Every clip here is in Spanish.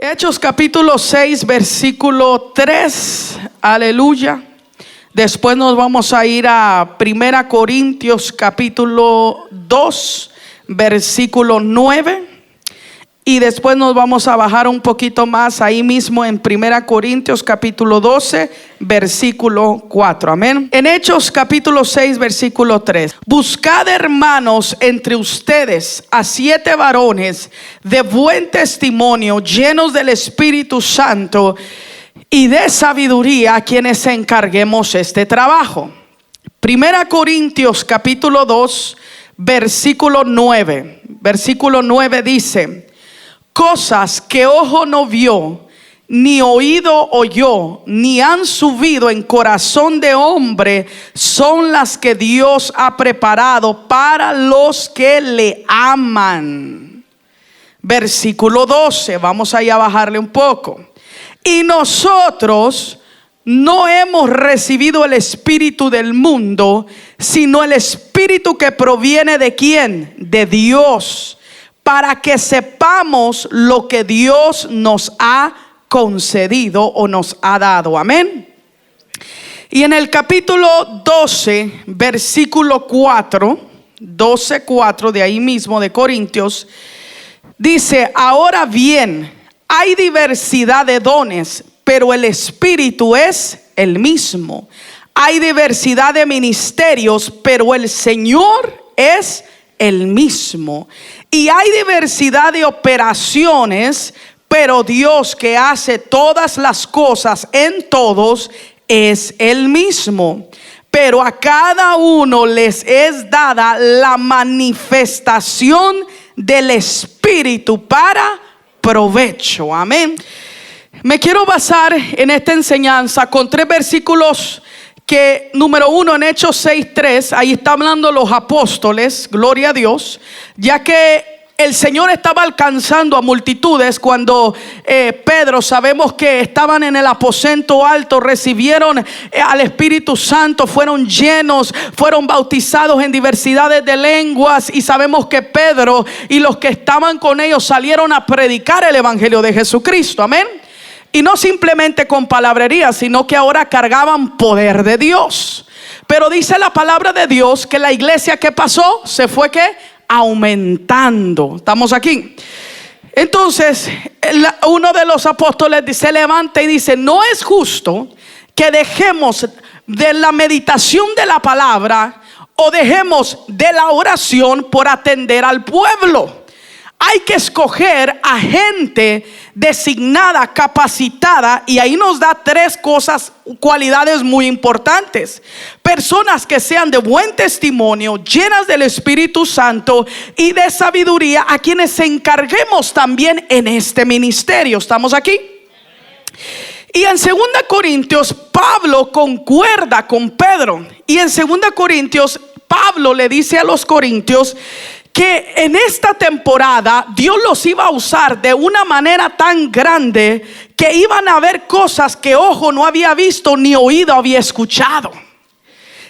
Hechos capítulo 6, versículo 3. Aleluya. Después nos vamos a ir a 1 Corintios capítulo 2, versículo 9. Y después nos vamos a bajar un poquito más ahí mismo en 1 Corintios capítulo 12, versículo 4. Amén. En Hechos capítulo 6, versículo 3. Buscad, hermanos, entre ustedes a 7 varones de buen testimonio, llenos del Espíritu Santo y de sabiduría, a quienes encarguemos este trabajo. 1 Corintios capítulo 2, versículo 9. Versículo 9 dice: cosas que ojo no vio, ni oído oyó, ni han subido en corazón de hombre, son las que Dios ha preparado para los que le aman. Versículo 12, vamos ahí a bajarle un poco. Y nosotros no hemos recibido el espíritu del mundo, sino el espíritu que proviene ¿de quién? De Dios, para que sepamos lo que Dios nos ha concedido o nos ha dado. Amén. Y en el capítulo 12, versículo 4, 12:4 de ahí mismo de Corintios, dice: ahora bien, hay diversidad de dones, pero el Espíritu es el mismo. Hay diversidad de ministerios, pero el Señor es el mismo. Y hay diversidad de operaciones, pero Dios, que hace todas las cosas en todos, es el mismo. Pero a cada uno les es dada la manifestación del Espíritu para provecho. Amén. Me quiero basar en esta enseñanza con 3 versículos que, número 1, en Hechos 6:3, ahí está hablando los apóstoles, gloria a Dios, ya que el Señor estaba alcanzando a multitudes cuando Pedro, sabemos que estaban en el aposento alto, recibieron al Espíritu Santo, fueron llenos, fueron bautizados en diversidades de lenguas, y sabemos que Pedro y los que estaban con ellos salieron a predicar el Evangelio de Jesucristo. Amén. Y no simplemente con palabrería, sino que ahora cargaban poder de Dios. Pero dice la palabra de Dios que la iglesia, ¿qué pasó? Se fue ¿qué? Aumentando. ¿Estamos aquí? Entonces uno de los apóstoles se levanta y dice: no es justo que dejemos de la meditación de la palabra o dejemos de la oración por atender al pueblo. Hay que escoger a gente designada, capacitada, y ahí nos da 3 cualidades muy importantes. Personas que sean de buen testimonio, llenas del Espíritu Santo y de sabiduría, a quienes encarguemos también en este ministerio. ¿Estamos aquí? Y en 2 Corintios Pablo concuerda con Pedro, y en 2 Corintios Pablo le dice a los corintios que en esta temporada Dios los iba a usar de una manera tan grande que iban a ver cosas que ojo no había visto, ni oído había escuchado,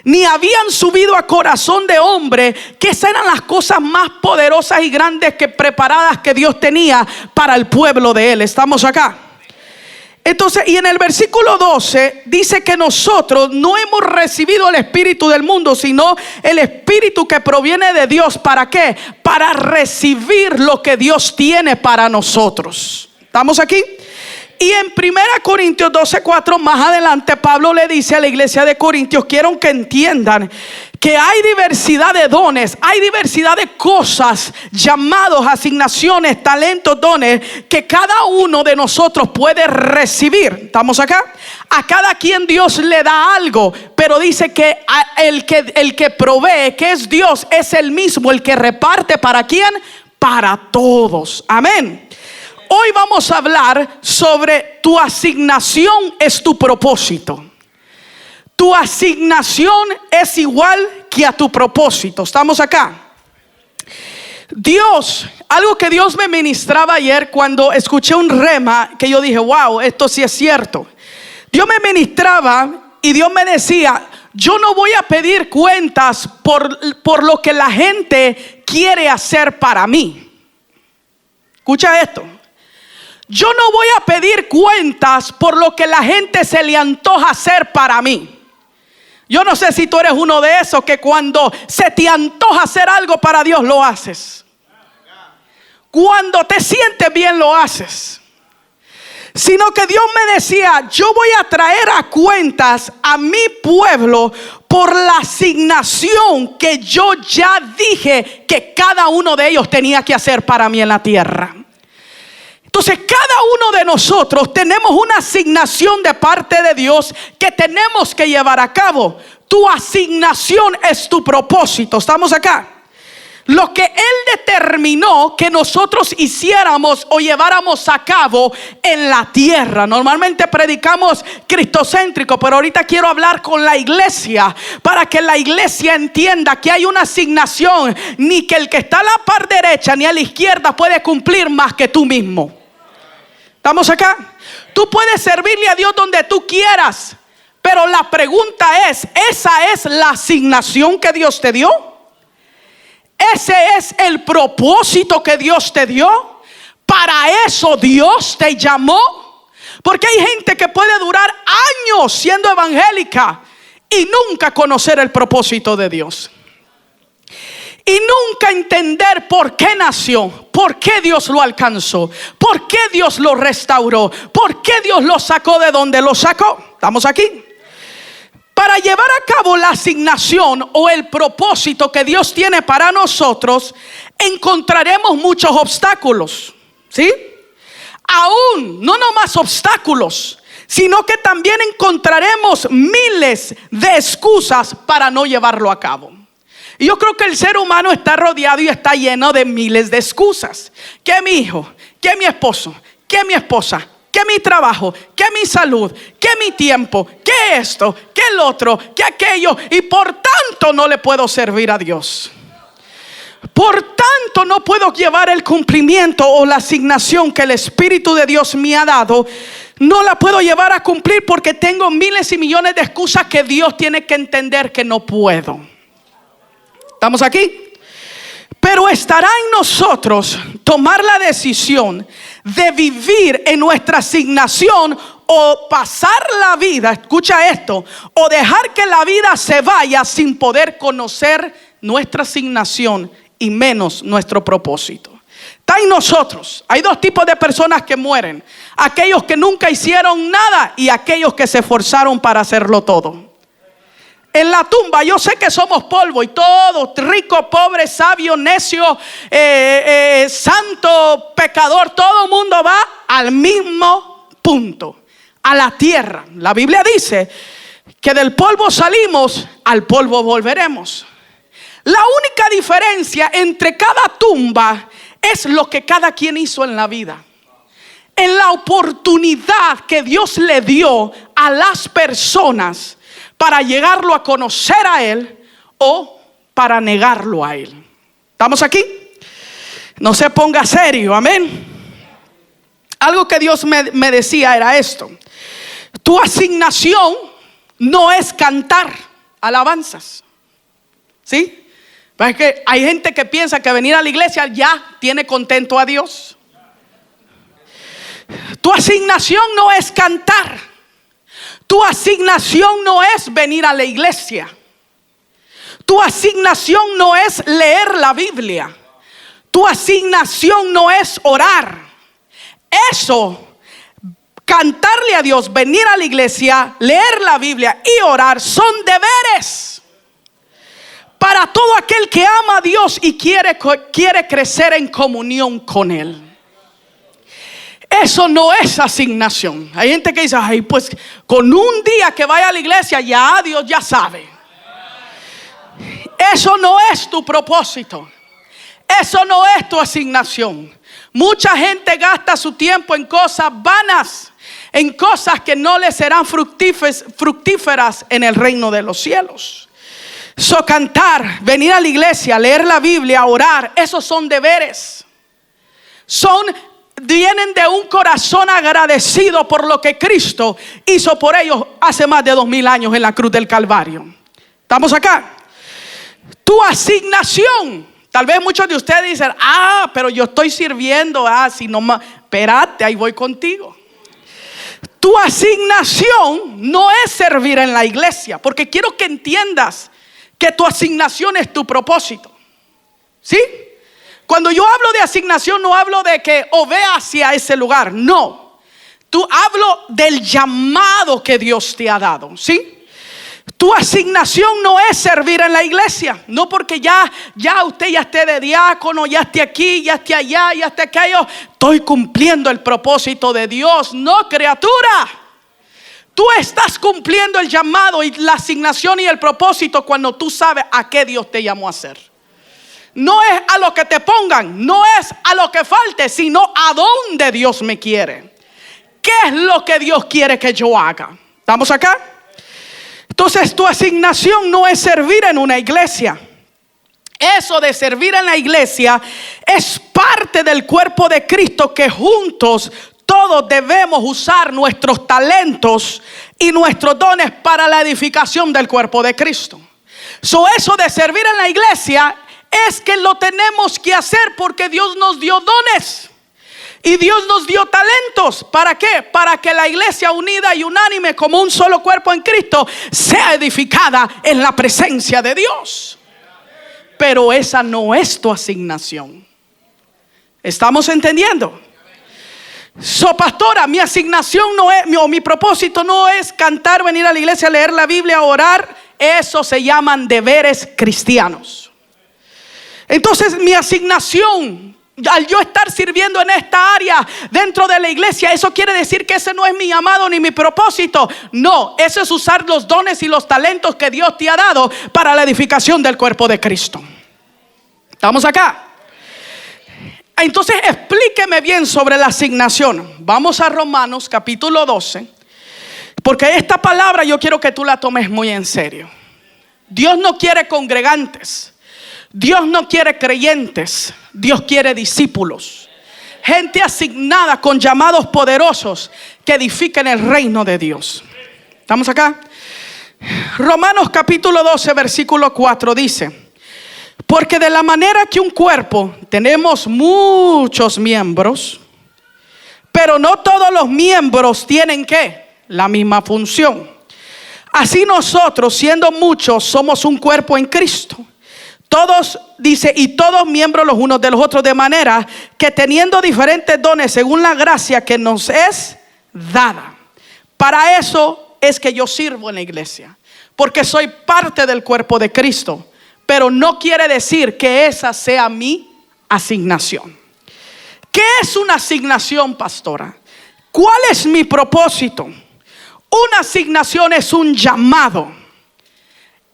ni habían subido a corazón de hombre, que esas eran las cosas más poderosas y grandes que preparadas que Dios tenía para el pueblo de él. ¿Estamos acá? Entonces, y en el versículo 12 dice que nosotros no hemos recibido el espíritu del mundo, sino el espíritu que proviene de Dios. ¿Para qué? Para recibir lo que Dios tiene para nosotros. ¿Estamos aquí? Y en 1 Corintios 12:4, más adelante, Pablo le dice a la iglesia de Corintios: quiero que entiendan que hay diversidad de dones, hay diversidad de cosas, llamados, asignaciones, talentos, dones, que cada uno de nosotros puede recibir. ¿Estamos acá? A cada quien Dios le da algo, pero dice que el que provee, que es Dios, es el mismo, el que reparte. ¿Para quién? Para todos. Amén. Hoy vamos a hablar sobre tu asignación es tu propósito. Tu asignación es igual que a tu propósito. ¿Estamos acá? Dios, algo que Dios me ministraba ayer cuando escuché un rema, que yo dije: wow, esto sí es cierto. Dios me ministraba y Dios me decía: yo no voy a pedir cuentas por lo que la gente quiere hacer para mí. Escucha esto. Yo no voy a pedir cuentas por lo que la gente se le antoja hacer para mí. Yo no sé si tú eres uno de esos que cuando se te antoja hacer algo para Dios lo haces. Cuando te sientes bien lo haces. Sino que Dios me decía, yo voy a traer a cuentas a mi pueblo por la asignación que yo ya dije que cada uno de ellos tenía que hacer para mí en la tierra. Entonces cada uno de nosotros tenemos una asignación de parte de Dios que tenemos que llevar a cabo. Tu asignación es tu propósito. ¿Estamos acá? Lo que Él determinó que nosotros hiciéramos o lleváramos a cabo en la tierra. Normalmente predicamos cristocéntrico, pero ahorita quiero hablar con la iglesia para que la iglesia entienda que hay una asignación, ni que el que está a la par derecha ni a la izquierda puede cumplir más que tú mismo. ¿Estamos acá? Tú puedes servirle a Dios donde tú quieras, pero la pregunta es, ¿esa es la asignación que Dios te dio? ¿Ese es el propósito que Dios te dio? ¿Para eso Dios te llamó? Porque hay gente que puede durar años siendo evangélica y nunca conocer el propósito de Dios. Y nunca entender por qué nació, por qué Dios lo alcanzó, por qué Dios lo restauró, por qué Dios lo sacó de donde lo sacó. ¿Estamos aquí? Para llevar a cabo la asignación o el propósito que Dios tiene para nosotros, encontraremos muchos obstáculos, ¿sí? Aún, no nomás obstáculos, sino que también encontraremos miles de excusas para no llevarlo a cabo. Y yo creo que el ser humano está rodeado y está lleno de miles de excusas. Que mi hijo, que mi esposo, que mi esposa, que mi trabajo, que mi salud, que mi tiempo, que esto, que el otro, que aquello, y por tanto no le puedo servir a Dios. Por tanto no puedo llevar el cumplimiento o la asignación que el Espíritu de Dios me ha dado. No la puedo llevar a cumplir porque tengo miles y millones de excusas que Dios tiene que entender que no puedo. ¿Estamos aquí? Pero estará en nosotros tomar la decisión de vivir en nuestra asignación o pasar la vida, escucha esto, o dejar que la vida se vaya sin poder conocer nuestra asignación y menos nuestro propósito. Está en nosotros. Hay dos tipos de personas que mueren: aquellos que nunca hicieron nada y aquellos que se esforzaron para hacerlo todo. En la tumba yo sé que somos polvo y todo, rico, pobre, sabio, necio, santo, pecador, todo el mundo va al mismo punto, a la tierra. La Biblia dice que del polvo salimos, al polvo volveremos. La única diferencia entre cada tumba es lo que cada quien hizo en la vida. En la oportunidad que Dios le dio a las personas para llegarlo a conocer a Él o para negarlo a Él. ¿Estamos aquí? No se ponga serio, amén. Algo que Dios me decía era esto: tu asignación no es cantar alabanzas, ¿sí? Es que hay gente que piensa que venir a la iglesia ya tiene contento a Dios. Tu asignación no es cantar. Tu asignación no es venir a la iglesia. Tu asignación no es leer la Biblia. Tu asignación no es orar. Eso, cantarle a Dios, venir a la iglesia, leer la Biblia y orar, son deberes para todo aquel que ama a Dios y quiere crecer en comunión con Él. Eso no es asignación. Hay gente que dice, ay, pues con un día que vaya a la iglesia ya Dios ya sabe. Eso no es tu propósito. Eso no es tu asignación. Mucha gente gasta su tiempo en cosas vanas, en cosas que no les serán fructíferas en el reino de los cielos. Cantar, venir a la iglesia, leer la Biblia, orar, esos son deberes. Vienen de un corazón agradecido por lo que Cristo hizo por ellos hace más de 2000 años en la cruz del Calvario. ¿Estamos acá? Tu asignación. Tal vez muchos de ustedes dicen, pero yo estoy sirviendo, si no, Espérate, ahí voy contigo. Tu asignación no es servir en la iglesia, porque quiero que entiendas que tu asignación es tu propósito. ¿Sí? Cuando yo hablo de asignación, no hablo de que ve hacia ese lugar, no. Tú hablo del llamado que Dios te ha dado, ¿sí? Tu asignación no es servir en la iglesia, no porque ya usted ya esté de diácono, ya esté aquí, ya esté allá, ya esté aquello. Estoy cumpliendo el propósito de Dios. No, criatura. Tú estás cumpliendo el llamado y la asignación y el propósito cuando tú sabes a qué Dios te llamó a hacer. No es a lo que te pongan, no es a lo que falte, sino a dónde Dios me quiere. ¿Qué es lo que Dios quiere que yo haga? ¿Estamos acá? Entonces tu asignación no es servir en una iglesia. Eso de servir en la iglesia es parte del cuerpo de Cristo, que juntos todos debemos usar nuestros talentos y nuestros dones para la edificación del cuerpo de Cristo. Eso de servir en la iglesia es que lo tenemos que hacer porque Dios nos dio dones. Y Dios nos dio talentos. ¿Para qué? Para que la iglesia unida y unánime como un solo cuerpo en Cristo sea edificada en la presencia de Dios. Pero esa no es tu asignación. ¿Estamos entendiendo? Pastora, mi asignación no es, mi propósito no es cantar, venir a la iglesia, leer la Biblia, orar. Eso se llaman deberes cristianos. Entonces mi asignación, al yo estar sirviendo en esta área dentro de la iglesia, eso quiere decir que ese no es mi llamado ni mi propósito. No, eso es usar los dones y los talentos que Dios te ha dado para la edificación del cuerpo de Cristo. ¿Estamos acá? Entonces explíqueme bien sobre la asignación. Vamos a Romanos capítulo 12, porque esta palabra yo quiero que tú la tomes muy en serio. Dios no quiere congregantes. Dios no quiere creyentes, Dios quiere discípulos. Gente asignada con llamados poderosos que edifiquen el reino de Dios. ¿Estamos acá? Romanos capítulo 12 versículo 4 dice: porque de la manera que un cuerpo tenemos muchos miembros, pero no todos los miembros tienen ¿qué? La misma función. Así nosotros, siendo muchos, somos un cuerpo en Cristo. Todos, dice, y todos miembros los unos de los otros, de manera que teniendo diferentes dones según la gracia que nos es dada. Para eso es que yo sirvo en la iglesia, porque soy parte del cuerpo de Cristo, pero no quiere decir que esa sea mi asignación. ¿Qué es una asignación, pastora? ¿Cuál es mi propósito? Una asignación es un llamado.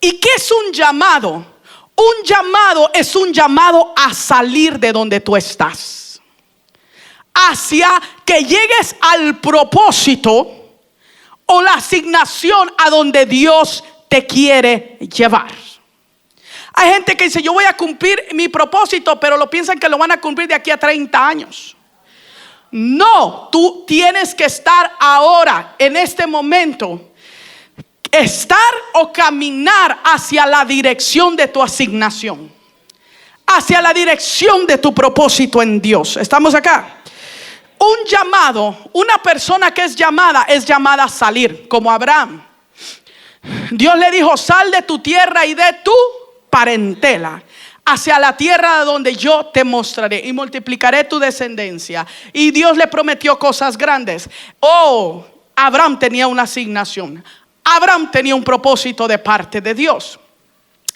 ¿Y qué es un llamado? Un llamado es un llamado a salir de donde tú estás, hacia que llegues al propósito o la asignación a donde Dios te quiere llevar. Hay gente que dice: yo voy a cumplir mi propósito, pero lo piensan que lo van a cumplir de aquí a 30 años. No, tú tienes que estar ahora, en este momento, estar o caminar hacia la dirección de tu asignación, hacia la dirección de tu propósito en Dios. ¿Estamos acá? Un llamado, una persona que es llamada a salir, como Abraham. Dios le dijo: sal de tu tierra y de tu parentela hacia la tierra donde yo te mostraré y multiplicaré tu descendencia. Y Dios le prometió cosas grandes. Abraham tenía una asignación. Abraham tenía un propósito de parte de Dios.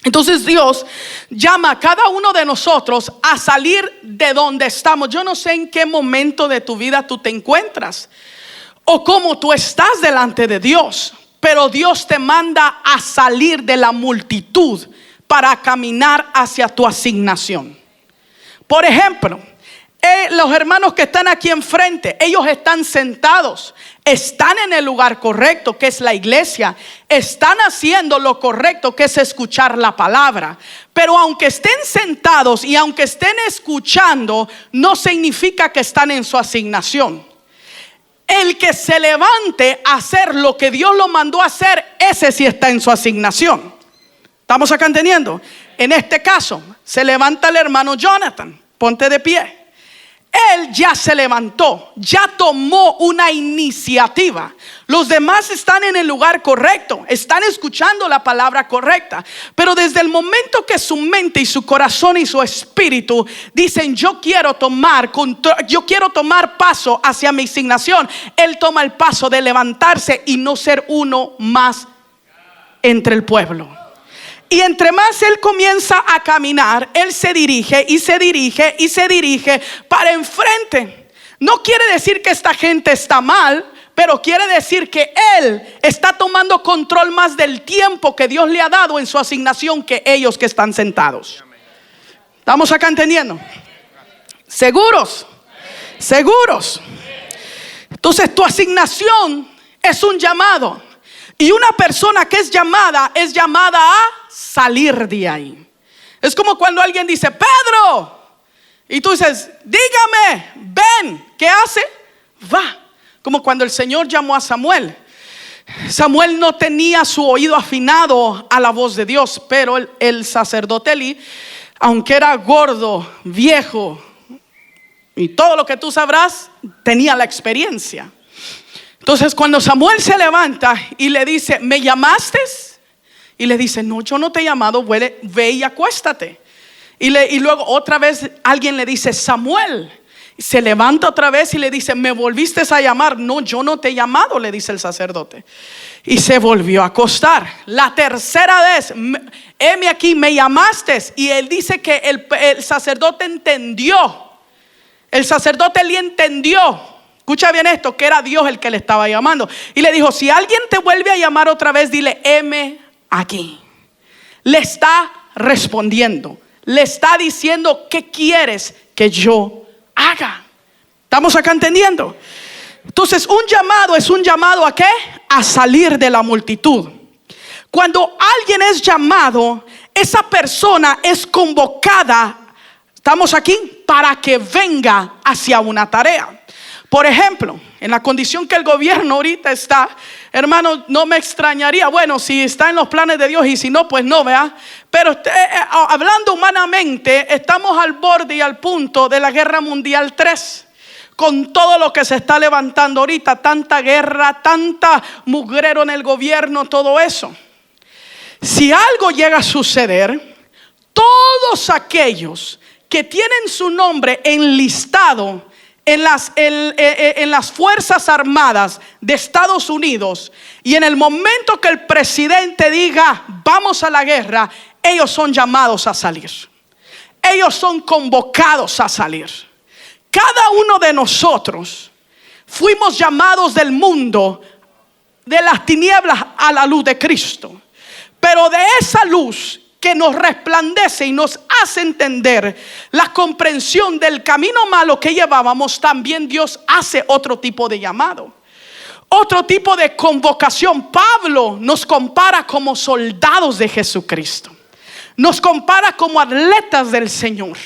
Entonces Dios llama a cada uno de nosotros a salir de donde estamos. Yo no sé en qué momento de tu vida tú te encuentras o cómo tú estás delante de Dios, pero Dios te manda a salir de la multitud para caminar hacia tu asignación. Por ejemplo, los hermanos que están aquí enfrente, ellos están sentados, están en el lugar correcto, que es la iglesia, están haciendo lo correcto, que es escuchar la palabra. Pero aunque estén sentados y aunque estén escuchando, no significa que están en su asignación. El que se levante a hacer lo que Dios lo mandó a hacer, ese sí está en su asignación. ¿Estamos acá entendiendo? En este caso, se levanta el hermano Jonathan. Ponte de pie. Él ya se levantó, ya tomó una iniciativa. Los demás están en el lugar correcto, están escuchando la palabra correcta, pero desde el momento que su mente y su corazón y su espíritu dicen yo quiero tomar paso hacia mi asignación, Él toma el paso de levantarse y no ser uno más entre el pueblo. Y entre más Él comienza a caminar, Él se dirige y se dirige y se dirige para enfrente. No quiere decir que esta gente está mal, pero quiere decir que Él está tomando control más del tiempo que Dios le ha dado en su asignación que ellos que están sentados. ¿Estamos acá entendiendo? ¿Seguros? ¿Seguros? Entonces tu asignación es un llamado. Y una persona que es llamada a salir de ahí. Es como cuando alguien dice Pedro, y tú dices dígame, ven, ¿qué hace? Va. Como cuando el Señor llamó a Samuel. Samuel no tenía su oído afinado a la voz de Dios, pero el sacerdote Elí, aunque era gordo, viejo y todo lo que tú sabrás, tenía la experiencia. Entonces cuando Samuel se levanta y le dice ¿me llamaste? Y le dice no, yo no te he llamado, ve y acuéstate. Y luego otra vez alguien le dice Samuel. Se levanta otra vez y le dice ¿me volviste a llamar? No, yo no te he llamado, le dice el sacerdote. Y se volvió a acostar. La tercera vez, heme aquí, me llamaste. Y él dice que el sacerdote entendió. El sacerdote le entendió. Escucha bien esto, que era Dios el que le estaba llamando. Y le dijo, si alguien te vuelve a llamar otra vez, dile, heme aquí. Le está respondiendo. Le está diciendo, ¿qué quieres que yo haga? ¿Estamos acá entendiendo? Entonces un llamado es un llamado ¿a qué? A salir de la multitud. Cuando alguien es llamado, esa persona es convocada, estamos aquí, para que venga hacia una tarea. Por ejemplo, en la condición que el gobierno ahorita está, hermano, no me extrañaría, bueno, si está en los planes de Dios y si no, pues no, ¿verdad? Pero hablando humanamente, estamos al borde y al punto de la guerra mundial 3. Con todo lo que se está levantando ahorita, tanta guerra, tanta mugrero en el gobierno, todo eso. Si algo llega a suceder, todos aquellos que tienen su nombre enlistado en las Fuerzas Armadas de Estados Unidos, y en el momento que el presidente diga vamos a la guerra, ellos son llamados a salir. Ellos son convocados a salir. Cada uno de nosotros fuimos llamados del mundo, de las tinieblas a la luz de Cristo. Pero de esa luz que nos resplandece y nos hace entender la comprensión del camino malo que llevábamos, también Dios hace otro tipo de llamado, otro tipo de convocación. Pablo nos compara como soldados de Jesucristo, nos compara como atletas del Señor,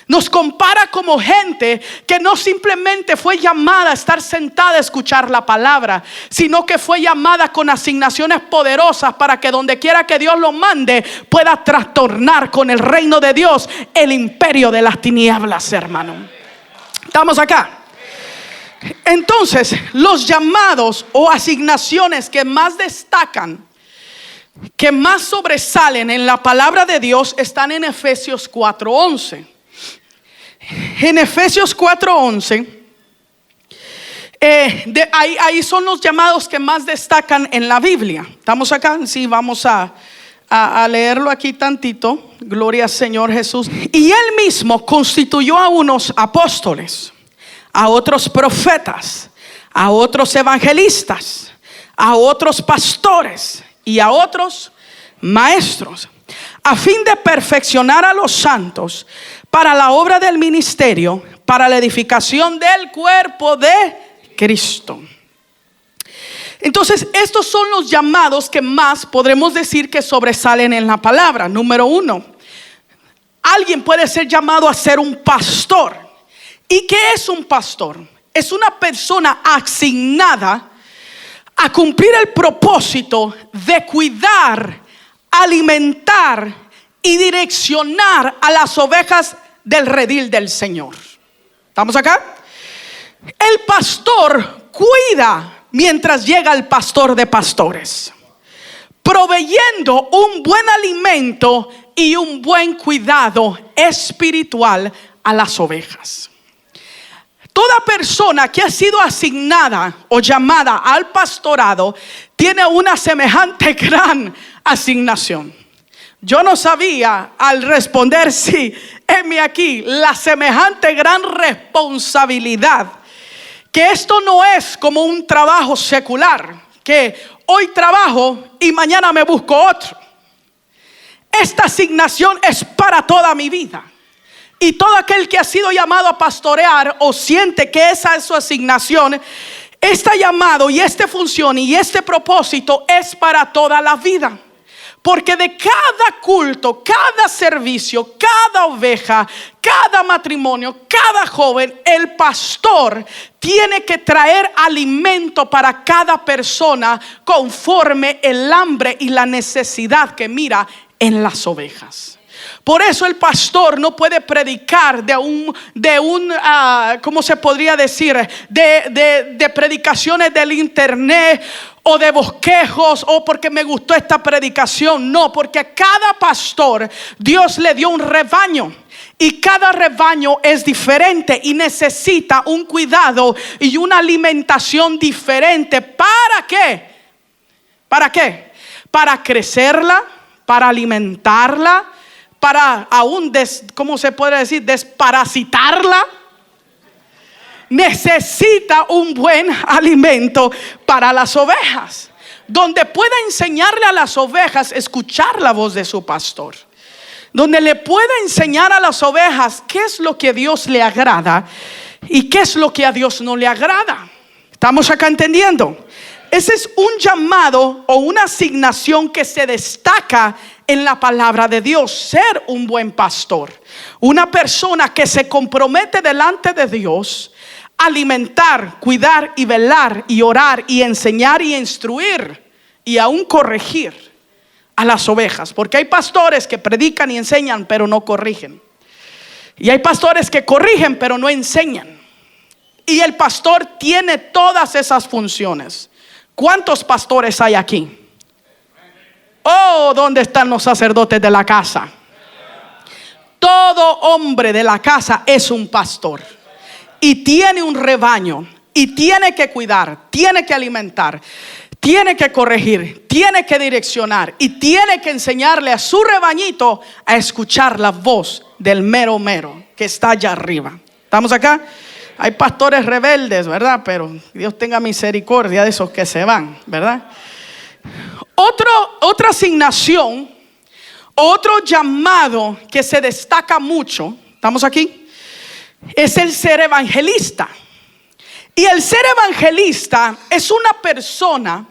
nos compara como gente que no simplemente fue llamada a estar sentada a escuchar la palabra, sino que fue llamada con asignaciones poderosas para que donde quiera que Dios lo mande pueda trastornar con el reino de Dios el imperio de las tinieblas, hermano. ¿Estamos acá? Entonces, los llamados o asignaciones que más destacan, que más sobresalen en la palabra de Dios, están en Efesios 4:11. En Efesios 4:11, ahí son los llamados que más destacan en la Biblia. ¿Estamos acá? Sí, vamos a leerlo aquí tantito. Gloria al Señor Jesús. Y Él mismo constituyó a unos apóstoles, a otros profetas, a otros evangelistas, a otros pastores y a otros maestros, a fin de perfeccionar a los santos para la obra del ministerio, para la edificación del cuerpo de Cristo. Entonces, estos son los llamados que más podremos decir que sobresalen en la palabra. Número 1, alguien puede ser llamado a ser un pastor. ¿Y qué es un pastor? Es una persona asignada a cumplir el propósito de cuidar, alimentar y direccionar a las ovejas del redil del Señor. ¿Estamos acá? El pastor cuida mientras llega el pastor de pastores, proveyendo un buen alimento y un buen cuidado espiritual a las ovejas. Toda persona que ha sido asignada o llamada al pastorado tiene una semejante gran asignación. Yo no sabía al responder sí, heme aquí, la semejante gran responsabilidad, que esto no es como un trabajo secular, que hoy trabajo y mañana me busco otro. Esta asignación es para toda mi vida. Y todo aquel que ha sido llamado a pastorear o siente que esa es su asignación, este llamado y esta función y este propósito es para toda la vida. Porque de cada culto, cada servicio, cada oveja, cada matrimonio, cada joven, el pastor tiene que traer alimento para cada persona conforme el hambre y la necesidad que mira en las ovejas. Por eso el pastor no puede predicar ¿cómo se podría decir? De predicaciones del internet o de bosquejos o porque me gustó esta predicación. No, porque a cada pastor Dios le dio un rebaño. Y cada rebaño es diferente y necesita un cuidado y una alimentación diferente. ¿Para qué? ¿Para qué? Para crecerla, para alimentarla, para aún, ¿cómo se puede decir? Desparasitarla. Necesita un buen alimento para las ovejas, donde pueda enseñarle a las ovejas escuchar la voz de su pastor, donde le pueda enseñar a las ovejas qué es lo que a Dios le agrada y qué es lo que a Dios no le agrada. ¿Estamos acá entendiendo? Ese es un llamado o una asignación que se destaca en la palabra de Dios. Ser un buen pastor, una persona que se compromete delante de Dios, alimentar, cuidar y velar y orar y enseñar y instruir y aún corregir a las ovejas. Porque hay pastores que predican y enseñan pero no corrigen, y hay pastores que corrigen pero no enseñan. Y el pastor tiene todas esas funciones. ¿Cuántos pastores hay aquí? Oh, ¿dónde están los sacerdotes de la casa? Todo hombre de la casa es un pastor y tiene un rebaño y tiene que cuidar, tiene que alimentar, tiene que corregir, tiene que direccionar y tiene que enseñarle a su rebañito a escuchar la voz del mero que está allá arriba. ¿Estamos acá? Hay pastores rebeldes, ¿verdad? Pero Dios tenga misericordia de esos que se van, ¿verdad? Otra asignación, otro llamado que se destaca mucho, ¿estamos aquí? Es el ser evangelista. Y el ser evangelista es una persona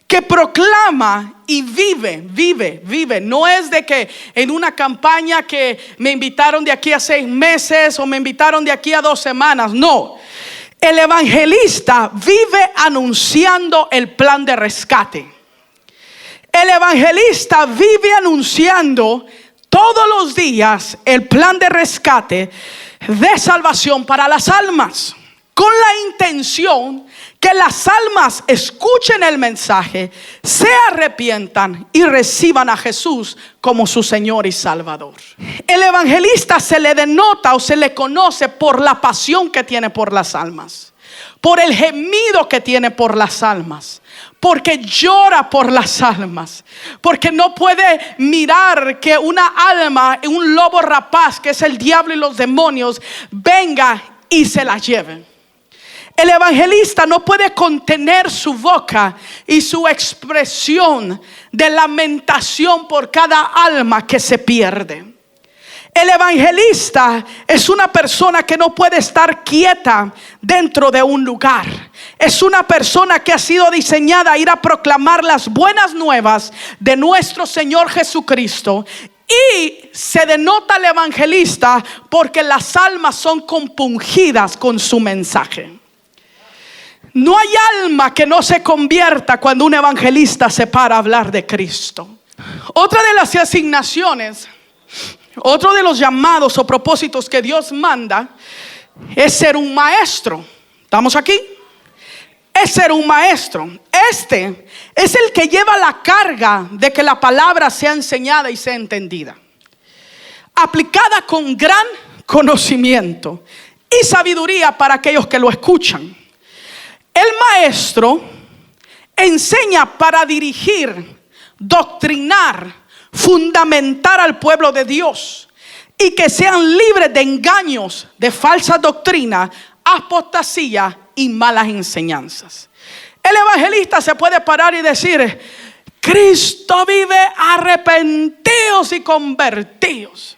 que proclama y vive. No es de que en una campaña que me invitaron de aquí a 6 meses o me invitaron de aquí a 2 semanas. No, el evangelista vive anunciando el plan de rescate. El evangelista vive anunciando todos los días el plan de rescate de salvación para las almas, con la intención que las almas escuchen el mensaje, se arrepientan y reciban a Jesús como su Señor y Salvador. El evangelista se le denota o se le conoce por la pasión que tiene por las almas, por el gemido que tiene por las almas, porque llora por las almas, porque no puede mirar que una alma, un lobo rapaz que es el diablo y los demonios, venga y se la lleve. El evangelista no puede contener su boca y su expresión de lamentación por cada alma que se pierde. El evangelista es una persona que no puede estar quieta dentro de un lugar. Es una persona que ha sido diseñada a ir a proclamar las buenas nuevas de nuestro Señor Jesucristo. Y se denota al evangelista porque las almas son compungidas con su mensaje. No hay alma que no se convierta cuando un evangelista se para a hablar de Cristo. Otra de las asignaciones, otro de los llamados o propósitos que Dios manda es ser un maestro. ¿Estamos aquí? Es ser un maestro. Este es el que lleva la carga de que la palabra sea enseñada y sea entendida, aplicada con gran conocimiento y sabiduría para aquellos que lo escuchan. El maestro enseña para dirigir, doctrinar, fundamentar al pueblo de Dios y que sean libres de engaños, de falsa doctrina, apostasía y malas enseñanzas. El evangelista se puede parar y decir: Cristo vive, arrepentidos y convertidos.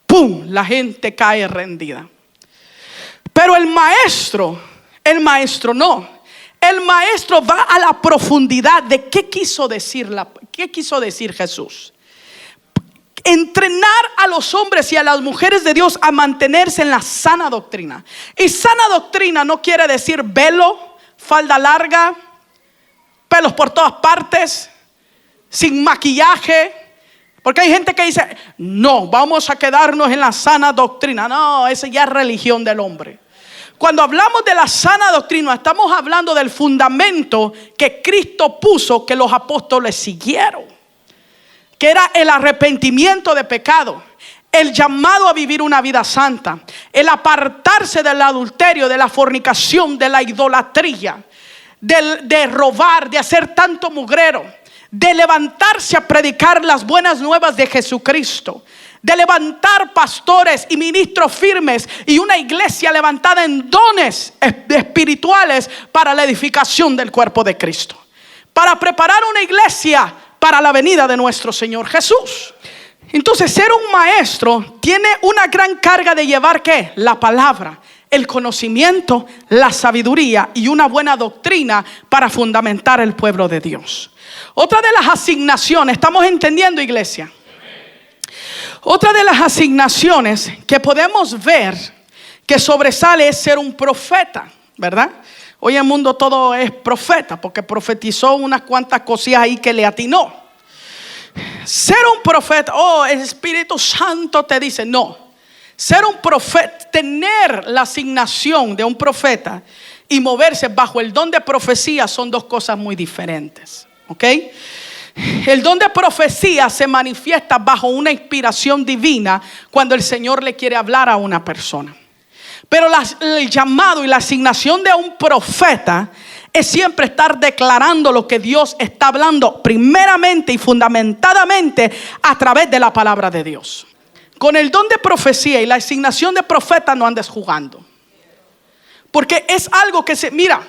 ¡Pum! La gente cae rendida. Pero el maestro no. El maestro va a la profundidad de qué quiso decir Jesús. Entrenar a los hombres y a las mujeres de Dios a mantenerse en la sana doctrina. Y sana doctrina no quiere decir velo, falda larga, pelos por todas partes, sin maquillaje. Porque hay gente que dice: no, vamos a quedarnos en la sana doctrina. No, esa ya es religión del hombre. Cuando hablamos de la sana doctrina, estamos hablando del fundamento que Cristo puso, que los apóstoles siguieron, que era el arrepentimiento de pecado, el llamado a vivir una vida santa, el apartarse del adulterio, de la fornicación, de la idolatría, de robar, de hacer tanto mugrero, de levantarse a predicar las buenas nuevas de Jesucristo, de levantar pastores y ministros firmes y una iglesia levantada en dones espirituales para la edificación del cuerpo de Cristo, para preparar una iglesia para la venida de nuestro Señor Jesús. Entonces, ser un maestro tiene una gran carga de llevar ¿qué? La palabra, el conocimiento, la sabiduría y una buena doctrina para fundamentar el pueblo de Dios. Otra de las asignaciones, ¿estamos entendiendo, iglesia? Otra de las asignaciones que podemos ver que sobresale es ser un profeta, ¿verdad? Hoy en el mundo todo es profeta, porque profetizó unas cuantas cosillas ahí que le atinó. Ser un profeta, el Espíritu Santo te dice, no. Ser un profeta, tener la asignación de un profeta y moverse bajo el don de profecía son dos cosas muy diferentes, ¿ok? El don de profecía se manifiesta bajo una inspiración divina cuando el Señor le quiere hablar a una persona. Pero el llamado y la asignación de un profeta es siempre estar declarando lo que Dios está hablando primeramente y fundamentadamente a través de la palabra de Dios. Con el don de profecía y la asignación de profeta no andes jugando, porque es algo que mira,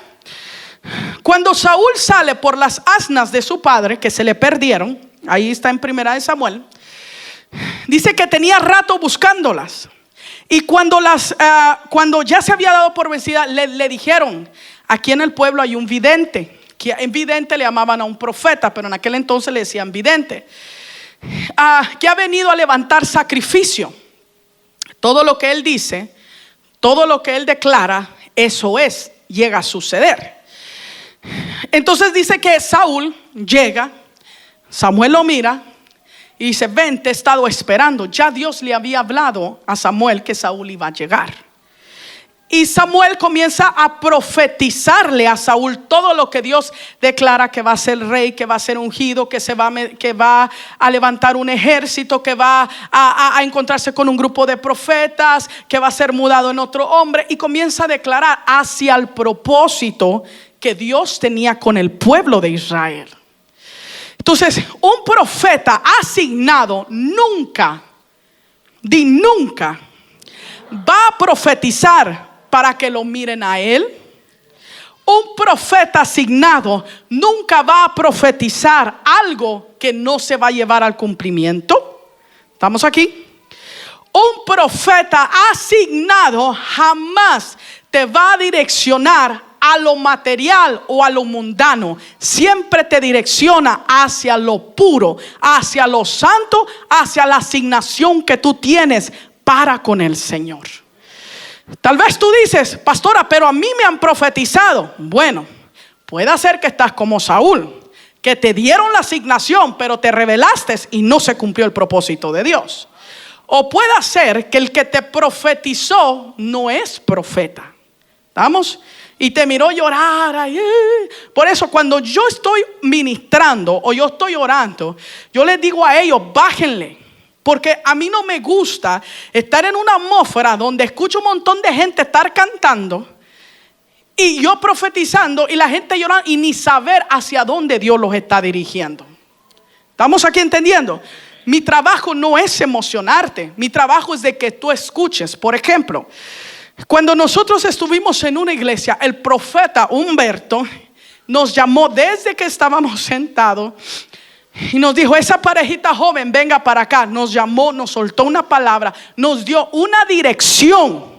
cuando Saúl sale por las asnas de su padre que se le perdieron, ahí está en 1 Samuel, dice que tenía rato buscándolas. Y cuando ya se había dado por vencida, le dijeron: aquí en el pueblo hay un vidente, que en vidente le llamaban a un profeta, pero en aquel entonces le decían vidente, que ha venido a levantar sacrificio. Todo lo que él dice, todo lo que él declara, eso llega a suceder. Entonces dice que Saúl llega, Samuel lo mira y dice: ven, te he estado esperando. Ya Dios le había hablado a Samuel que Saúl iba a llegar. Y Samuel comienza a profetizarle a Saúl todo lo que Dios declara, que va a ser rey, que va a ser ungido, que va a levantar un ejército, que va a encontrarse con un grupo de profetas, que va a ser mudado en otro hombre. Y comienza a declarar hacia el propósito que Dios tenía con el pueblo de Israel. Entonces, un profeta asignado nunca va a profetizar para que lo miren a él. Un profeta asignado nunca va a profetizar algo que no se va a llevar al cumplimiento. ¿Estamos aquí? Un profeta asignado jamás te va a direccionar a lo material o a lo mundano. Siempre te direcciona hacia lo puro, hacia lo santo, hacia la asignación que tú tienes para con el Señor. Tal vez tú dices: pastora, pero a mí me han profetizado. Bueno, puede ser que estás como Saúl, que te dieron la asignación, pero te rebelaste y no se cumplió el propósito de Dios. O puede ser que el que te profetizó no es profeta. ¿Estamos? Y te miró llorar ahí. Por eso cuando yo estoy ministrando o yo estoy orando, yo les digo a ellos, bájenle. Porque a mí no me gusta estar en una atmósfera donde escucho un montón de gente estar cantando y yo profetizando y la gente llorando y ni saber hacia dónde Dios los está dirigiendo. ¿Estamos aquí entendiendo? Mi trabajo no es emocionarte, mi trabajo es de que tú escuches. Por ejemplo, cuando nosotros estuvimos en una iglesia, el profeta Humberto nos llamó desde que estábamos sentados y nos dijo, esa parejita joven venga para acá. Nos llamó, nos soltó una palabra, nos dio una dirección.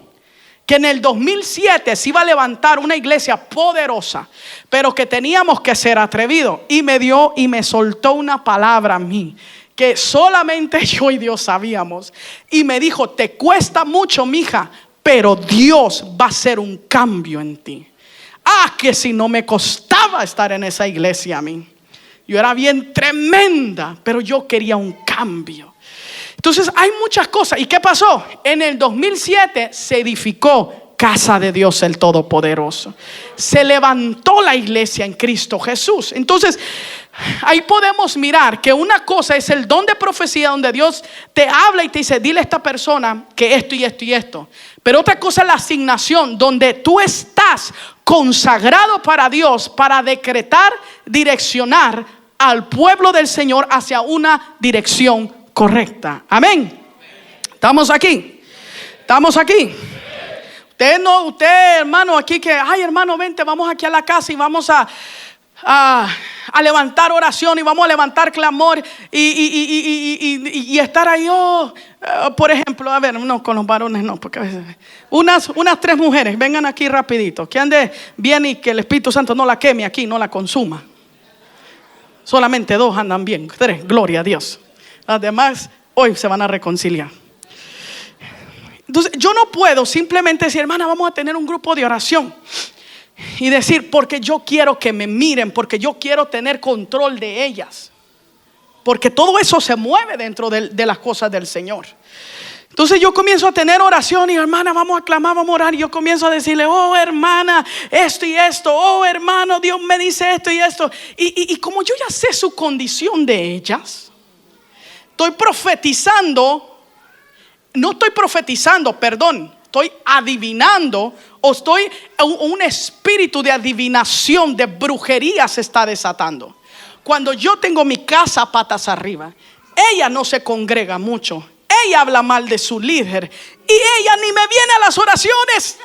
Que en el 2007 se iba a levantar una iglesia poderosa, pero que teníamos que ser atrevidos. Y me dio y me soltó una palabra a mí que solamente yo y Dios sabíamos. Y me dijo, te cuesta mucho, mija, pero Dios va a hacer un cambio en ti. Que si no me costaba estar en esa iglesia a mí. Yo era bien tremenda, pero yo quería un cambio. Entonces hay muchas cosas. ¿Y qué pasó? En el 2007 se edificó Casa de Dios el Todopoderoso. Se levantó la iglesia en Cristo Jesús. Entonces ahí podemos mirar que una cosa es el don de profecía, donde Dios te habla y te dice, dile a esta persona que esto y esto y esto. Pero otra cosa es la asignación, donde tú estás consagrado para Dios, para decretar, direccionar al pueblo del Señor hacia una dirección correcta. Amén. ¿Estamos aquí? ¿Estamos aquí? Usted hermano aquí que, ay hermano, vente, vamos aquí a la casa y vamos a levantar oración y vamos a levantar clamor y estar ahí. Por ejemplo, a ver, no, con los varones no, porque a veces unas 3 mujeres vengan aquí rapidito, que ande bien y que el Espíritu Santo no la queme aquí, no la consuma. Solamente 2 andan bien, 3, gloria a Dios. Las demás hoy se van a reconciliar. Entonces yo no puedo simplemente decir, hermana, vamos a tener un grupo de oración y decir, porque yo quiero que me miren, porque yo quiero tener control de ellas, porque todo eso se mueve dentro de las cosas del Señor. Entonces yo comienzo a tener oración y hermana, vamos a clamar, vamos a orar. Y yo comienzo a decirle, oh hermana, esto y esto. Oh hermano, Dios me dice esto y esto. Y como yo ya sé su condición de ellas, estoy profetizando. No estoy profetizando, perdón. Estoy adivinando, o estoy un espíritu de adivinación, de brujería se está desatando. Cuando yo tengo mi casa patas arriba, ella no se congrega mucho. Ella habla mal de su líder y ella ni me viene a las oraciones.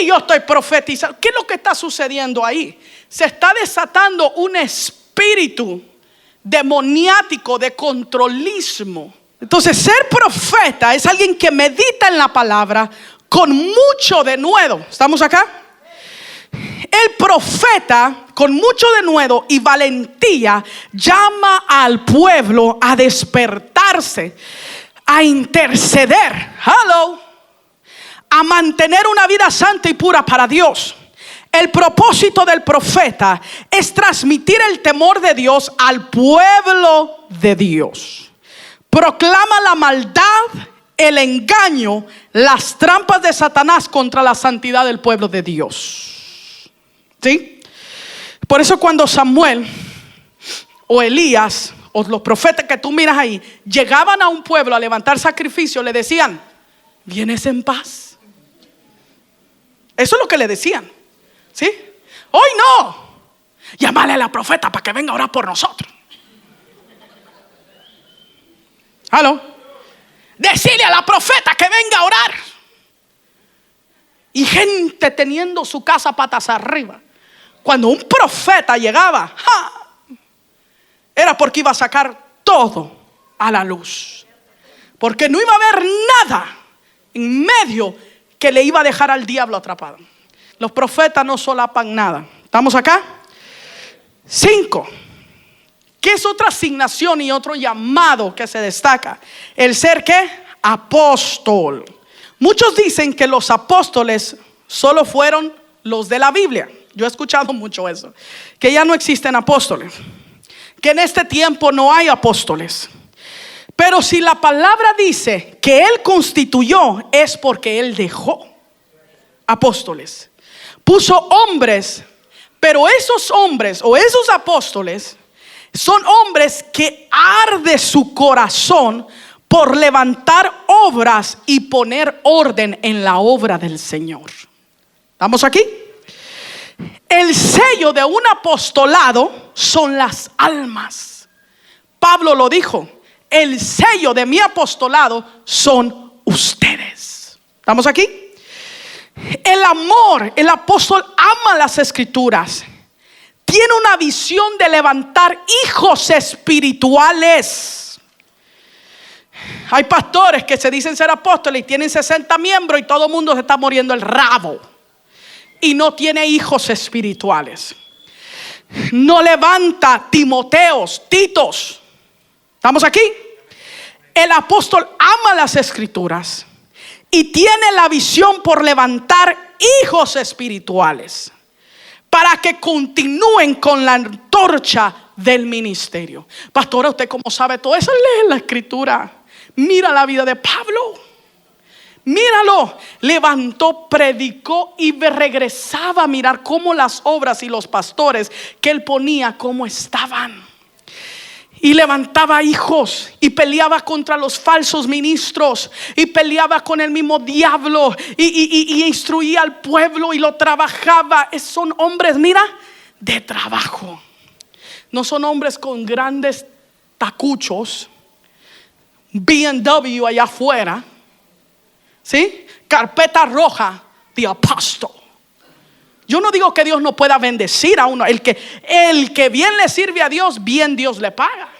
Y yo estoy profetizando. ¿Qué es lo que está sucediendo ahí? Se está desatando un espíritu demoniático de controlismo. Entonces ser profeta es alguien que medita en la palabra con mucho denuedo. ¿Estamos acá? El profeta con mucho denuedo y valentía llama al pueblo a despertarse, a interceder, a mantener una vida santa y pura para Dios. El propósito del profeta es transmitir el temor de Dios al pueblo de Dios. Proclama la maldad, el engaño, las trampas de Satanás contra la santidad del pueblo de Dios. ¿Sí? Por eso cuando Samuel o Elías o los profetas que tú miras ahí llegaban a un pueblo a levantar sacrificio, le decían, ¿vienes en paz? Eso es lo que le decían. ¿Sí? Hoy no. Llámale a la profeta para que venga a orar por nosotros. Decirle a la profeta que venga a orar. Y gente teniendo su casa patas arriba. Cuando un profeta llegaba, era porque iba a sacar todo a la luz. Porque no iba a haber nada en medio que le iba a dejar al diablo atrapado. Los profetas no solapan nada. ¿Estamos acá? 5. ¿Qué es otra asignación y otro llamado que se destaca? El ser ¿qué? Apóstol. Muchos dicen que los apóstoles solo fueron los de la Biblia. Yo he escuchado mucho eso. Que ya no existen apóstoles. Que en este tiempo no hay apóstoles. Pero si la palabra dice que Él constituyó, es porque Él dejó apóstoles, puso hombres. Pero esos hombres o esos apóstoles son hombres que arde su corazón por levantar obras y poner orden en la obra del Señor. ¿Estamos aquí? El sello de un apostolado son las almas. Pablo lo dijo: el sello de mi apostolado son ustedes. ¿Estamos aquí? El amor, el apóstol ama las escrituras. Tiene una visión de levantar hijos espirituales. Hay pastores que se dicen ser apóstoles y tienen 60 miembros y todo el mundo se está muriendo el rabo y no tiene hijos espirituales. No levanta Timoteos, Titos. ¿Estamos aquí? El apóstol ama las escrituras y tiene la visión por levantar hijos espirituales para que continúen con la antorcha del ministerio. Pastora, ¿usted cómo sabe todo eso? Lee la escritura. Mira la vida de Pablo. Míralo. Levantó, predicó y regresaba a mirar cómo las obras y los pastores que él ponía, cómo estaban. Y levantaba hijos y peleaba contra los falsos ministros y peleaba con el mismo diablo y instruía al pueblo y lo trabajaba. Son hombres, mira, de trabajo. No son hombres con grandes tacuchos, BMW allá afuera, ¿sí? Carpeta roja de apóstol. Yo no digo que Dios no pueda bendecir a uno. El que bien le sirve a Dios, bien Dios le paga.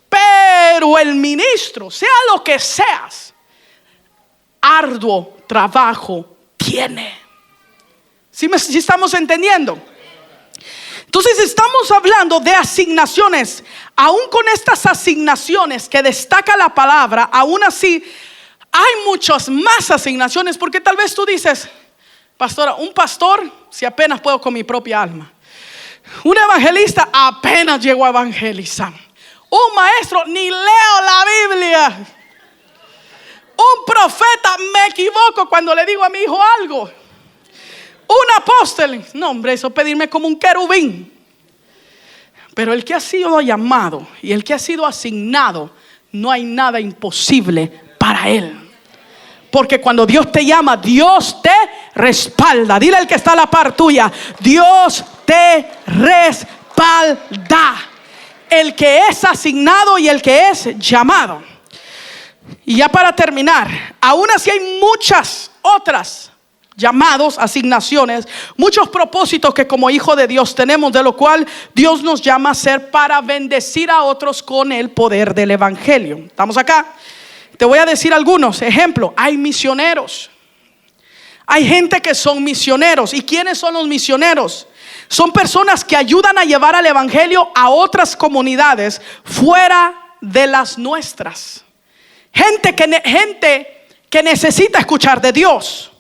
Pero el ministro, sea lo que seas, arduo trabajo tiene. ¿Sí estamos entendiendo? Entonces estamos hablando de asignaciones. Aún con estas asignaciones que destaca la palabra, aún así hay muchas más asignaciones. Porque tal vez tú dices: pastora, un pastor, si apenas puedo con mi propia alma. Un evangelista, apenas llego a evangelizar. Un maestro, ni leo la Biblia. Un profeta, me equivoco cuando le digo a mi hijo algo. Un apóstol, no hombre, eso pedirme como un querubín. Pero el que ha sido llamado y el que ha sido asignado, no hay nada imposible para él. Porque cuando Dios te llama, Dios te respalda. Dile al que está a la par tuya: Dios te respalda. El que es asignado y el que es llamado. Y ya para terminar, aún así hay muchas otras llamados, asignaciones, muchos propósitos que como hijo de Dios tenemos, de lo cual Dios nos llama a hacer para bendecir a otros con el poder del evangelio. ¿Estamos acá? Te voy a decir algunos ejemplos. Hay misioneros. Hay gente que son misioneros. ¿Y quiénes son los misioneros? Son personas que ayudan a llevar el evangelio a otras comunidades fuera de las nuestras. Gente que necesita escuchar de Dios.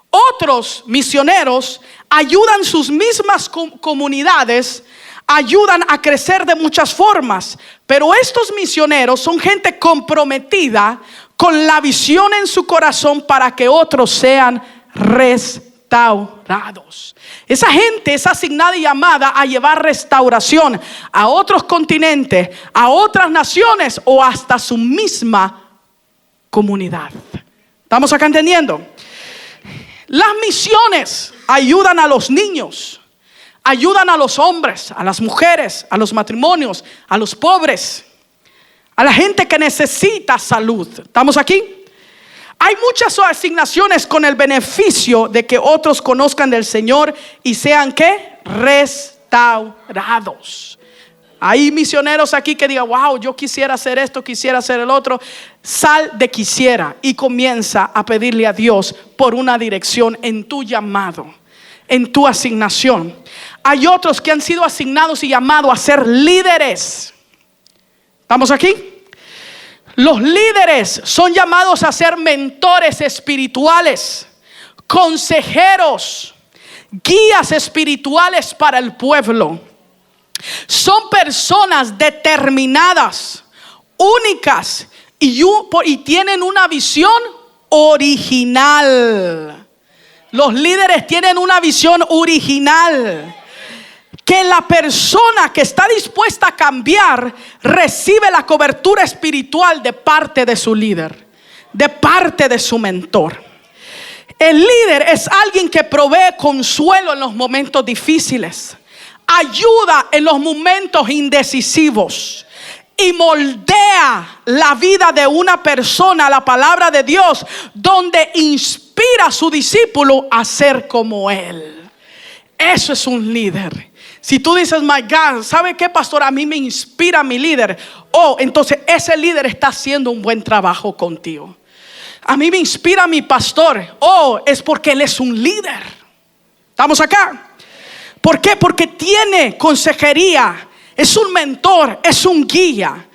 Otros misioneros ayudan sus mismas comunidades, ayudan a crecer de muchas formas. Pero estos misioneros son gente comprometida con la visión en su corazón para que otros sean restaurados. Esa gente es asignada y llamada a llevar restauración a otros continentes, a otras naciones o hasta su misma comunidad. ¿Estamos acá entendiendo? Las misiones ayudan a los niños, ayudan a los hombres, a las mujeres, a los matrimonios, a los pobres, a la gente que necesita salud. ¿Estamos aquí? Hay muchas asignaciones con el beneficio de que otros conozcan del Señor y sean ¿qué? Restaurados. Hay misioneros aquí que digan: wow, yo quisiera hacer esto, quisiera hacer el otro. Sal de quisiera y comienza a pedirle a Dios por una dirección en tu llamado, en tu asignación. Hay otros que han sido asignados y llamados a ser líderes. ¿Estamos aquí? Los líderes son llamados a ser mentores espirituales, consejeros, guías espirituales para el pueblo. Son personas determinadas, únicas y tienen una visión original. Los líderes tienen una visión original. Que la persona que está dispuesta a cambiar recibe la cobertura espiritual de parte de su líder, de parte de su mentor. El líder es alguien que provee consuelo en los momentos difíciles, ayuda en los momentos indecisivos y moldea la vida de una persona, la palabra de Dios, donde inspira a su discípulo a ser como él. Eso es un líder. Si tú dices, my God, ¿sabe qué, pastor? A mí me inspira mi líder. Entonces ese líder está haciendo un buen trabajo contigo. A mí me inspira mi pastor. Es porque él es un líder. ¿Estamos acá? ¿Por qué? Porque tiene consejería. Es un mentor, es un guía.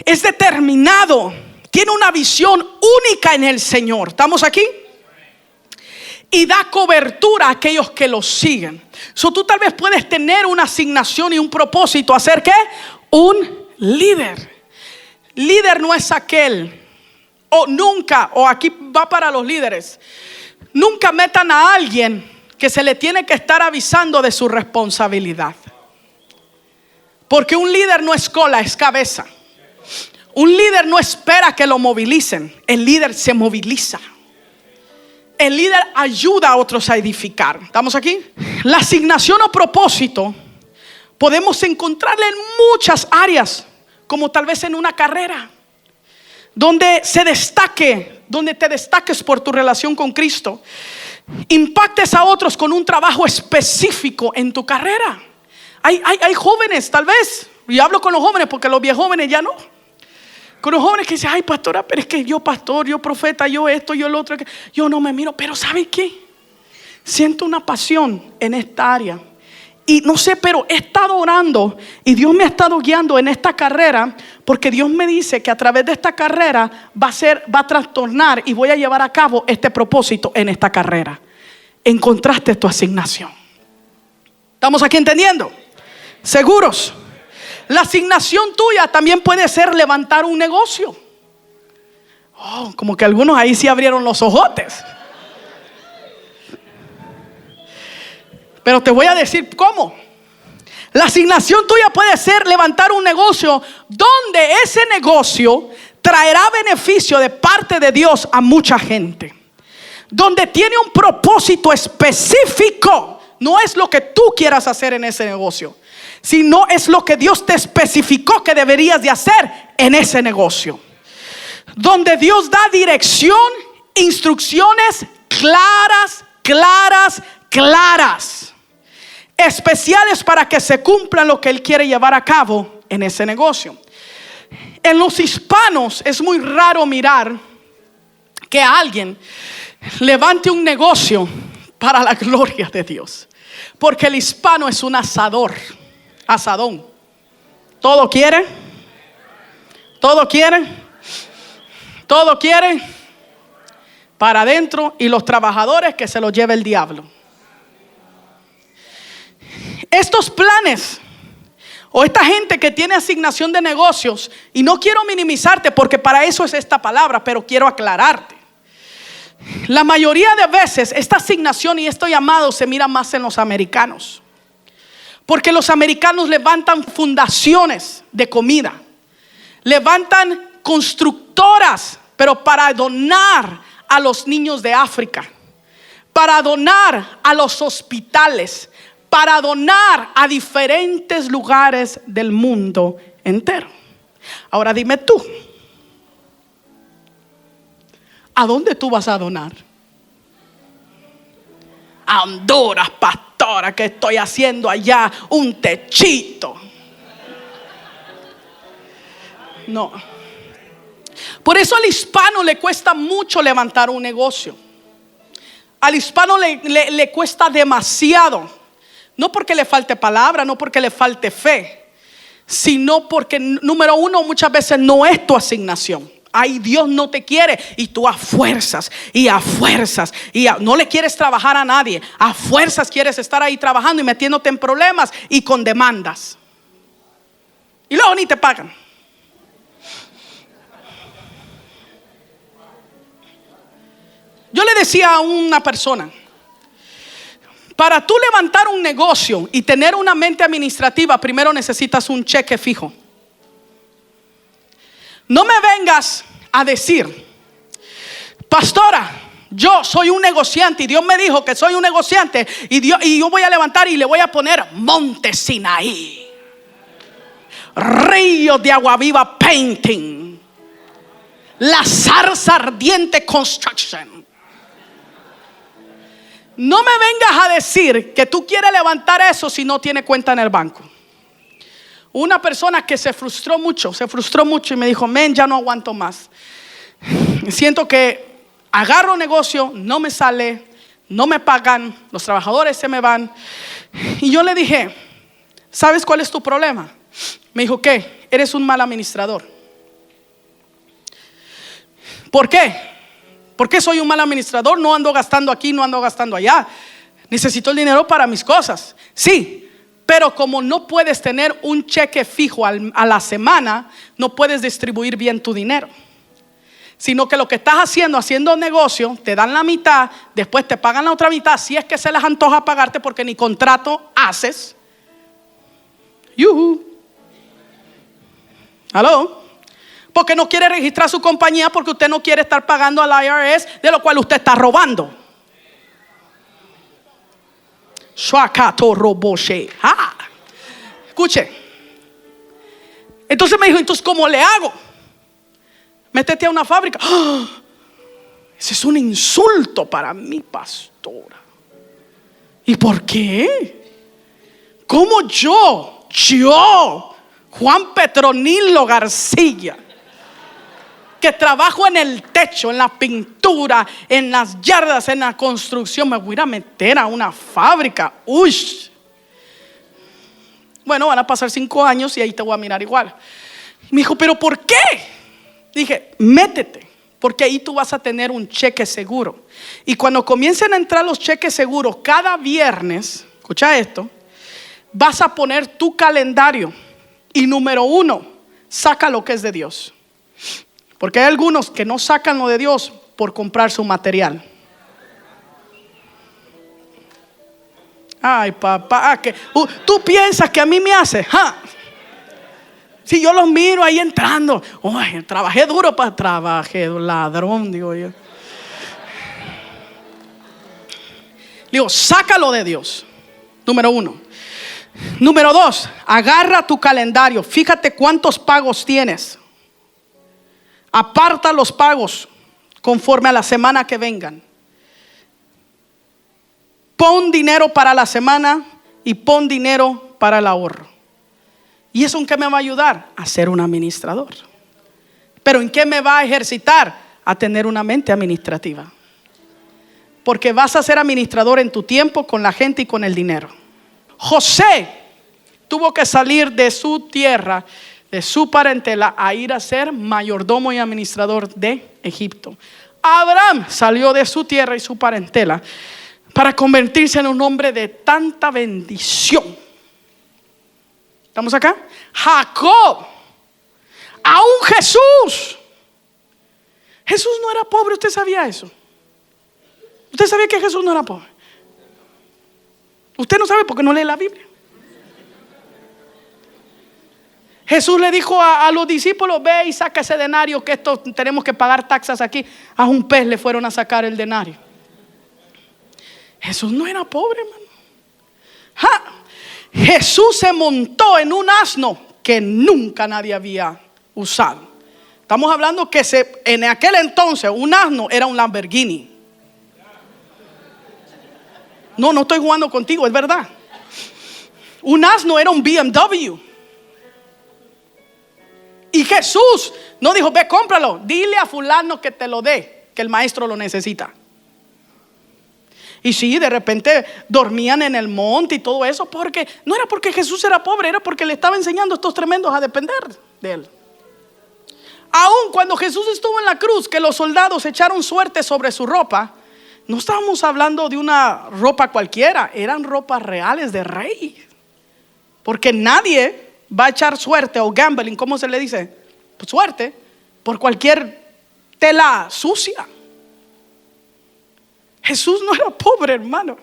Es determinado. Tiene una visión única en el Señor. ¿Estamos aquí? Y da cobertura a aquellos que lo siguen. Tú tal vez puedes tener una asignación y un propósito. ¿Hacer qué? Un líder. Líder no es aquel. Aquí va para los líderes. Nunca metan a alguien que se le tiene que estar avisando de su responsabilidad. Porque un líder no es cola, es cabeza. Un líder no espera que lo movilicen. El líder se moviliza. El líder ayuda a otros a edificar. ¿Estamos aquí? La asignación o propósito podemos encontrarla en muchas áreas, como tal vez en una carrera, donde te destaques por tu relación con Cristo, impactes a otros con un trabajo específico en tu carrera. Hay jóvenes, tal vez, y hablo con los jóvenes porque los viejos jóvenes ya no. Con los jóvenes que dicen, ay, pastora, pero es que yo pastor, yo profeta, yo esto, yo lo otro. Yo no me miro, pero ¿sabe qué? Siento una pasión en esta área. Y no sé, pero he estado orando y Dios me ha estado guiando en esta carrera, porque Dios me dice que a través de esta carrera va a trastornar y voy a llevar a cabo este propósito en esta carrera. Encontraste tu asignación. ¿Estamos aquí entendiendo? ¿Seguros? La asignación tuya también puede ser levantar un negocio. Como que algunos ahí sí abrieron los ojotes. Pero te voy a decir cómo. La asignación tuya puede ser levantar un negocio donde ese negocio traerá beneficio de parte de Dios a mucha gente. Donde tiene un propósito específico. No es lo que tú quieras hacer en ese negocio, sino es lo que Dios te especificó que deberías de hacer en ese negocio. Donde Dios da dirección, instrucciones claras, especiales para que se cumpla lo que Él quiere llevar a cabo en ese negocio. En los hispanos es muy raro mirar que alguien levante un negocio para la gloria de Dios, porque el hispano es un asadón. Todo quiere para adentro, y los trabajadores que se los lleve el diablo. Estos planes o esta gente que tiene asignación de negocios, y no quiero minimizarte porque para eso es esta palabra, pero quiero aclararte. La mayoría de veces esta asignación y este llamado se mira más en los americanos, porque los americanos levantan fundaciones de comida, levantan constructoras, pero para donar a los niños de África, para donar a los hospitales, para donar a diferentes lugares del mundo entero. Ahora dime tú, ¿a dónde tú vas a donar? A Honduras, pastora, que estoy haciendo allá un techito. No. Por eso al hispano le cuesta mucho levantar un negocio. Al hispano le cuesta demasiado. No porque le falte palabra, no porque le falte fe, sino porque, número uno, muchas veces no es tu asignación. Ay, Dios no te quiere y tú a fuerzas no le quieres trabajar a nadie. A fuerzas quieres estar ahí trabajando y metiéndote en problemas y con demandas. Y luego ni te pagan. decía a una persona: para tú levantar un negocio y tener una mente administrativa, primero necesitas un cheque fijo. No me vengas a decir: pastora, yo soy un negociante y Dios me dijo que soy un negociante y yo voy a levantar y le voy a poner Monte Sinaí, Río de Agua Viva Painting, La Zarza Ardiente Construction. No me vengas a decir que tú quieres levantar eso si no tiene cuenta en el banco. Una persona que se frustró mucho y me dijo: men, ya no aguanto más. Siento que agarro negocio, no me sale, no me pagan, los trabajadores se me van. Y yo le dije: ¿sabes cuál es tu problema? Me dijo: ¿qué? Eres un mal administrador. ¿Por qué? ¿Por qué soy un mal administrador? No ando gastando aquí, no ando gastando allá. Necesito el dinero para mis cosas. Sí, pero como no puedes tener un cheque fijo a la semana, no puedes distribuir bien tu dinero. Sino que lo que estás haciendo negocio, te dan la mitad, después te pagan la otra mitad, si es que se les antoja pagarte, porque ni contrato haces. Yuhu. ¿Aló? Porque no quiere registrar su compañía, porque usted no quiere estar pagando al IRS, de lo cual usted está robando. Escuche. Entonces me dijo: entonces, ¿cómo le hago? Métete a una fábrica. ¡Oh! Ese es un insulto para mi pastora. ¿Y por qué? ¿Cómo yo, Juan Petronilo García, que trabajo en el techo, en la pintura, en las yardas, en la construcción, me voy a meter a una fábrica? Uy. Bueno, van a pasar 5 años y ahí te voy a mirar igual. Me dijo: ¿pero por qué? Dije: métete, porque ahí tú vas a tener un cheque seguro. Y cuando comiencen a entrar los cheques seguros cada viernes, escucha esto, vas a poner tu calendario y número 1, saca lo que es de Dios. Porque hay algunos que no sacan lo de Dios por comprar su material. Ay, papá, que tú piensas que a mí me hace. Si yo los miro ahí entrando, trabajé duro para ladrón, digo yo. Digo, sácalo de Dios. Número 1. Número 2, agarra tu calendario. Fíjate cuántos pagos tienes. Aparta los pagos conforme a la semana que vengan. Pon dinero para la semana y pon dinero para el ahorro. ¿Y eso en qué me va a ayudar? A ser un administrador. ¿Pero en qué me va a ejercitar? A tener una mente administrativa. Porque vas a ser administrador en tu tiempo, con la gente y con el dinero. José tuvo que salir de su tierra, de su parentela, a ir a ser mayordomo y administrador de Egipto. Abraham salió de su tierra y su parentela para convertirse en un hombre de tanta bendición. ¿Estamos acá? Jacob, aún Jesús. Jesús no era pobre, ¿usted sabía eso? ¿Usted sabía que Jesús no era pobre? Usted no sabe porque no lee la Biblia. Jesús le dijo a los discípulos: ve y saca ese denario, que esto tenemos que pagar taxas aquí. A un pez le fueron a sacar el denario. Jesús no era pobre, hermano. Jesús se montó en un asno que nunca nadie había usado. Estamos hablando que en aquel entonces un asno era un Lamborghini. No estoy jugando contigo, es verdad. Un asno era un BMW. Y Jesús no dijo: ve, cómpralo, dile a fulano que te lo dé, que el maestro lo necesita. Y sí, de repente dormían en el monte y todo eso, porque no era porque Jesús era pobre, era porque le estaba enseñando a estos tremendos a depender de él. Aún cuando Jesús estuvo en la cruz, que los soldados echaron suerte sobre su ropa, no estábamos hablando de una ropa cualquiera, eran ropas reales de rey. Porque nadie va a echar suerte o gambling, ¿cómo se le dice? Pues suerte por cualquier tela sucia. Jesús no era pobre, hermano.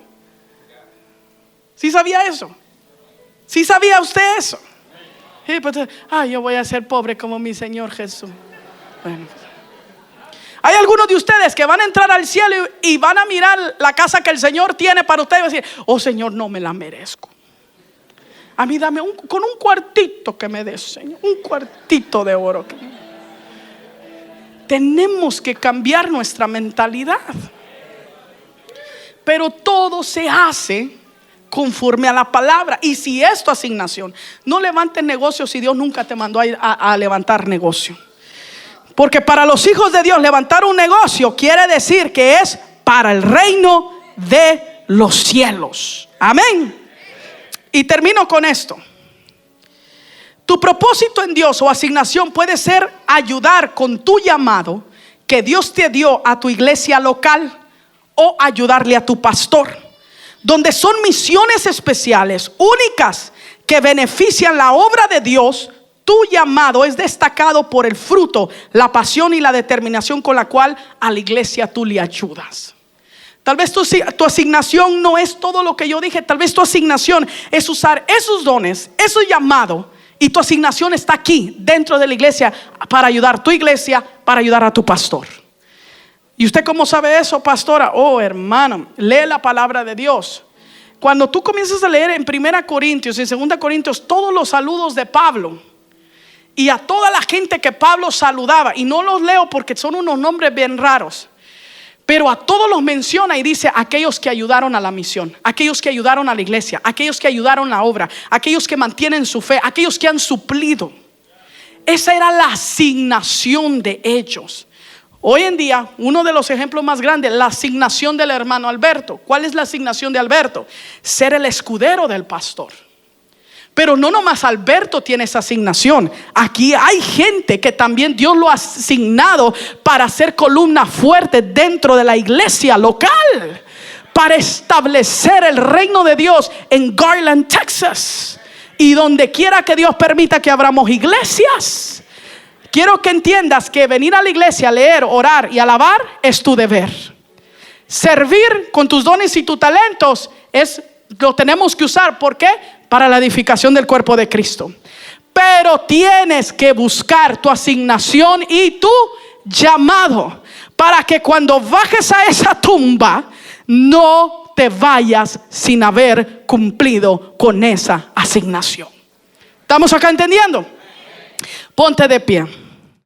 ¿Sí sabía eso? ¿Sí sabía usted eso? Sí, pues, yo voy a ser pobre como mi Señor Jesús. Bueno, hay algunos de ustedes que van a entrar al cielo y van a mirar la casa que el Señor tiene para ustedes y van a decir: oh Señor, no me la merezco. A mí dame con un cuartito que me des, Señor, un cuartito de oro. Tenemos que cambiar nuestra mentalidad. Pero todo se hace conforme a la palabra. Y si es tu asignación, no levantes negocios si Dios nunca te mandó a levantar negocio. Porque para los hijos de Dios levantar un negocio quiere decir que es para el reino de los cielos. Amén. Y termino con esto. Tu propósito en Dios o asignación puede ser ayudar con tu llamado que Dios te dio a tu iglesia local, o ayudarle a tu pastor, donde son misiones especiales, únicas, que benefician la obra de Dios. Tu llamado es destacado por el fruto, la pasión y la determinación con la cual a la iglesia tú le ayudas. Tal vez tu asignación no es todo lo que yo dije. Tal vez tu asignación es usar esos dones, ese llamado, y tu asignación está aquí dentro de la iglesia para ayudar a tu iglesia, para ayudar a tu pastor. ¿Y usted cómo sabe eso, pastora? Oh, hermano, lee la palabra de Dios. Cuando tú comienzas a leer en 1 Corintios y en 2 Corintios todos los saludos de Pablo y a toda la gente que Pablo saludaba, y no los leo porque son unos nombres bien raros, pero a todos los menciona y dice: aquellos que ayudaron a la misión, aquellos que ayudaron a la iglesia, aquellos que ayudaron a la obra, aquellos que mantienen su fe, aquellos que han suplido. Esa era la asignación de ellos. Hoy en día, uno de los ejemplos más grandes, la asignación del hermano Alberto. ¿Cuál es la asignación de Alberto? Ser el escudero del pastor. Pero no nomás Alberto tiene esa asignación. Aquí hay gente que también Dios lo ha asignado para ser columna fuerte dentro de la iglesia local, para establecer el reino de Dios en Garland, Texas, y donde quiera que Dios permita que abramos iglesias. Quiero que entiendas que venir a la iglesia, leer, orar y alabar es tu deber. Servir con tus dones y tus talentos lo tenemos que usar. ¿Por qué? Para la edificación del cuerpo de Cristo. Pero tienes que buscar tu asignación y tu llamado, para que cuando bajes a esa tumba no te vayas sin haber cumplido con esa asignación. ¿Estamos acá entendiendo? Ponte de pie.